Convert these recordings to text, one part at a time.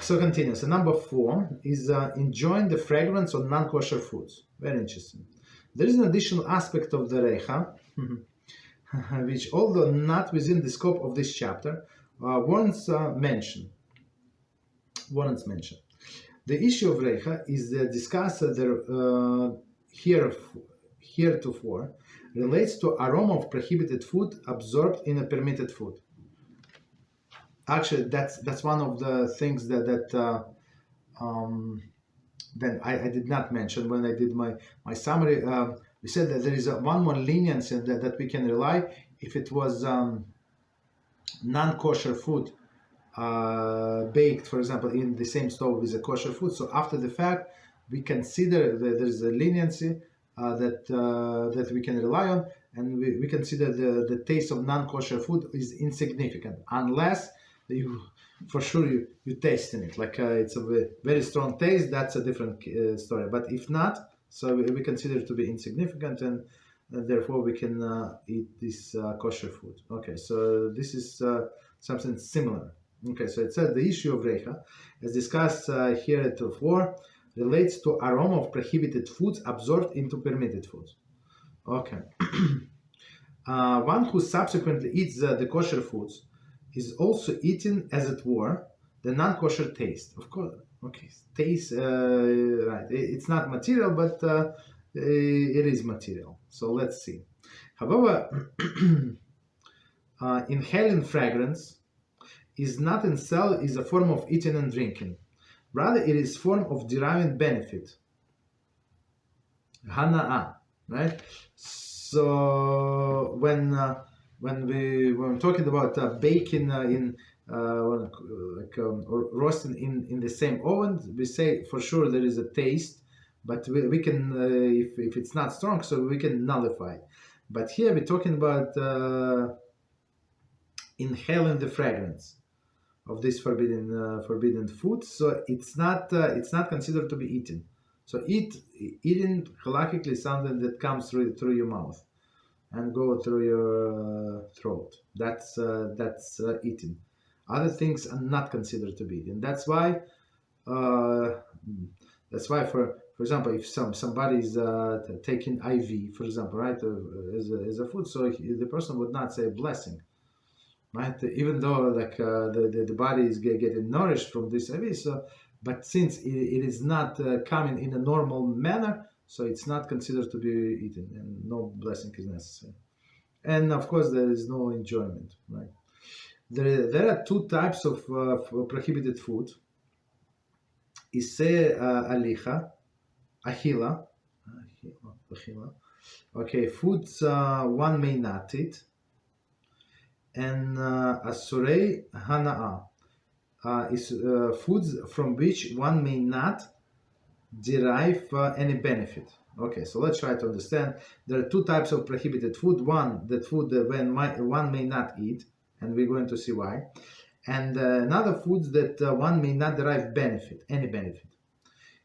So continue. So number 4 is enjoying the fragrance of non-kosher foods. Very interesting. There is an additional aspect of the reicha, which, although not within the scope of this chapter, warrants mention. The issue of reicha is discussed heretofore, relates to aroma of prohibited food absorbed in a permitted food. Actually, that's one of the things that I did not mention when I did my summary. We said that there is one more leniency that we can rely if it was non-kosher food baked, for example, in the same stove with a kosher food. So after the fact, we consider that there is a leniency that we can rely on, and we consider the taste of non-kosher food is insignificant unless you tasting it, like it's a very strong taste. That's a different story. But if not, so we consider it to be insignificant, and therefore we can eat this kosher food. Okay, so this is something similar. Okay, so it says the issue of reicha, as discussed heretofore, relates to aroma of prohibited foods absorbed into permitted foods. Okay. One who subsequently eats the kosher foods is also eating, as it were, the non-kosher taste. Of course, okay, taste, right. It's not material, but it is material. So let's see. However, inhaling fragrance is not in itself is a form of eating and drinking. Rather, it is form of deriving benefit. Hana'ah, right? So when we're talking about baking or roasting in the same oven, we say for sure there is a taste, but we can if it's not strong, so we can nullify it. But here we're talking about inhaling the fragrance of this forbidden food, so it's not considered to be eaten. So eating halakhically is something that comes through your mouth and go through your throat. That's eating. Other things are not considered to be eaten. That's why for example, if somebody is taking IV, for example, right, as a food, so the person would not say blessing, right? Even though like the body is getting nourished from this IV, so but since it is not coming in a normal manner, so it's not considered to be eaten, and no blessing is necessary. And of course, there is no enjoyment, right? There are two types of prohibited food. Ise achila. Okay, foods one may not eat, and asurei hana'ah is foods from which one may not derive any benefit. Okay, so let's try to understand. There are two types of prohibited food. One, that food when one may not eat, and we're going to see why. And another foods that one may not derive any benefit.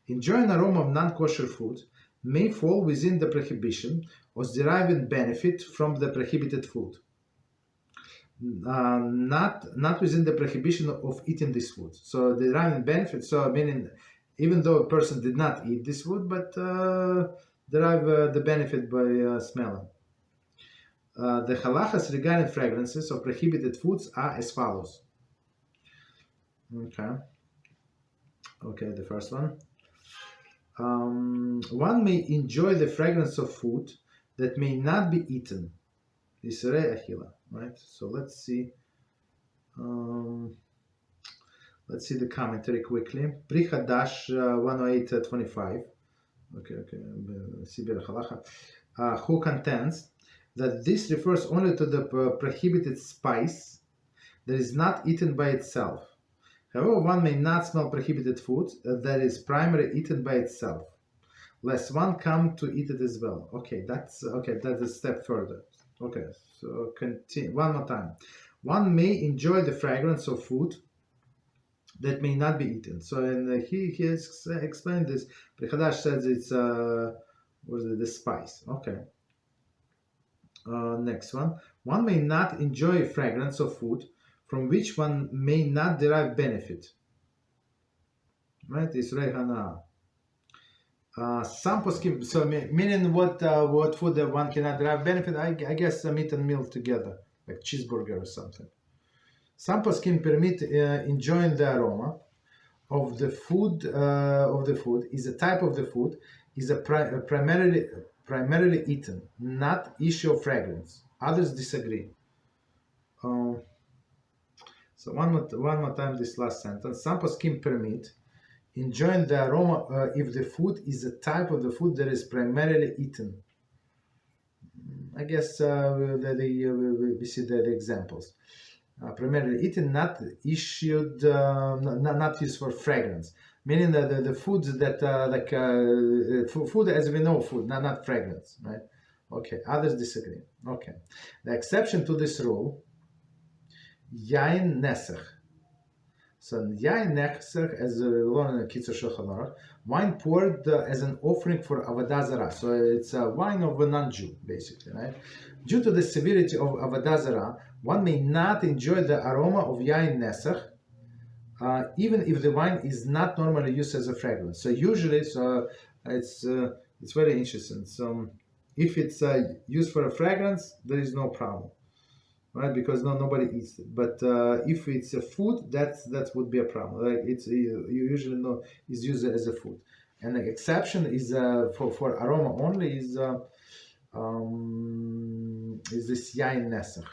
Enjoying aroma of non-kosher food may fall within the prohibition of deriving benefit from the prohibited food. Not within the prohibition of eating this food. So deriving benefit, so meaning even though a person did not eat this food, but derive the benefit by smelling. The halachas regarding fragrances of prohibited foods are as follows. Okay, the first one. One may enjoy the fragrance of food that may not be eaten. Isrei achila, right? So let's see. Let's see the commentary quickly. Pri Hadash 108.25. Okay. Sibir Halachah. Who contends that this refers only to the prohibited spice that is not eaten by itself. However, one may not smell prohibited food that is primarily eaten by itself, lest one come to eat it as well. Okay, that's a step further. Okay, so continue one more time. One may enjoy the fragrance of food that may not be eaten. So, and he has explained this. Hadash says it's the spice. Okay. Next one. One may not enjoy fragrance of food from which one may not derive benefit. right? Isrei Hana. Some poskim, so meaning what food that one cannot derive benefit, I guess meat and milk together, like cheeseburger or something. Some poskim permit enjoying the aroma of the food is a type of the food is a primarily eaten, not issue of fragrance. Others disagree. So one more time this last sentence. Some poskim permit enjoying the aroma if the food is a type of the food that is primarily eaten. I guess we see the examples. Primarily eaten, not issued, not used for fragrance. Meaning that the foods that food as we know, food, not fragrance, right? Okay. Others disagree. Okay. The exception to this rule, yain nesach. So yain nesach, as we learn in the Kitzur Shulchan Aruch, wine poured as an offering for avodah zarah. So it's a wine of a non-Jew, basically, right? Due to the severity of avodah zarah, one may not enjoy the aroma of yain nesach, even if the wine is not normally used as a fragrance. So usually, it's very interesting. So if it's used for a fragrance, there is no problem, right? Because nobody eats it. But if it's a food, that would be a problem. Like you usually know is used as a food. And the exception is for aroma only is this yain nesach.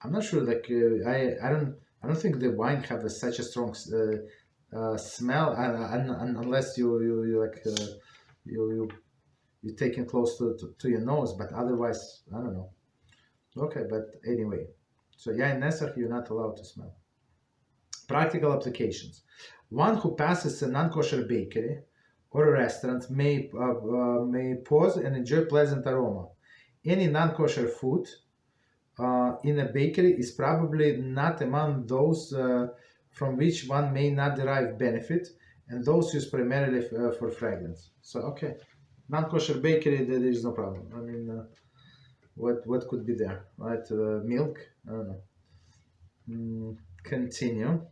I'm not sure. Like I don't think the wine have such a strong smell, unless you take it close to your nose. But otherwise, I don't know. Okay, but anyway, so yain nesach you're not allowed to smell. Practical applications: one who passes a non-kosher bakery or a restaurant may pause and enjoy pleasant aroma. Any non-kosher food in a bakery is probably not among those from which one may not derive benefit, and those used primarily for fragrance. So, okay, non-kosher bakery, there is no problem. I mean, what could be there, right? Milk? I don't know. Continue.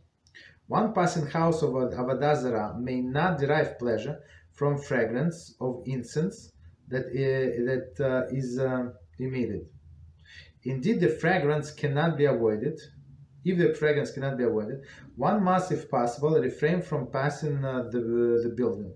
One passing house of avodah zarah may not derive pleasure from fragrance of incense that is emitted. Indeed, the fragrance cannot be avoided. If the fragrance cannot be avoided, one must, if possible, refrain from passing the building.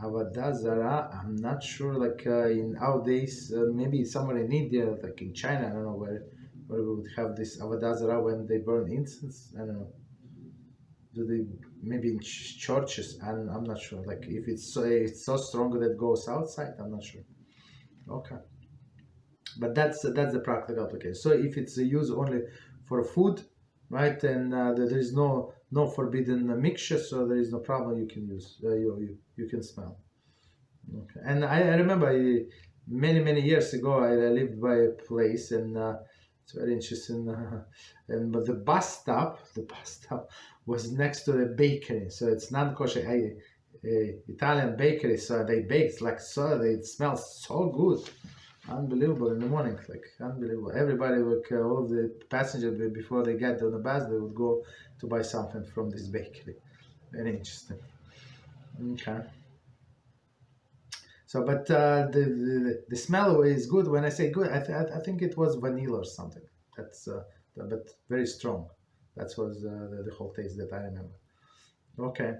Avodah zarah, I'm not sure, like in nowadays, maybe somewhere in India, like in China, I don't know where we would have this avodah zarah when they burn incense. I don't know. Do they, maybe in churches? I'm not sure. Like if it's so strong that it goes outside, I'm not sure. Okay, but that's the practical application. So if it's used only for food, right, and there is no forbidden mixture, so there is no problem. You can use you can smell. Okay, and I remember many years ago I lived by a place, and it's very interesting. But the bus stop was next to the bakery, so it's non-kosher Italian bakery. So they baked like so. It smells so good, unbelievable in the morning, like unbelievable. Everybody would, all of the passengers before they get on the bus, they would go to buy something from this bakery. Very interesting. Okay. So, but the smell is good. When I say good, I think it was vanilla or something. That's but very strong. That was the whole taste that I remember. Okay.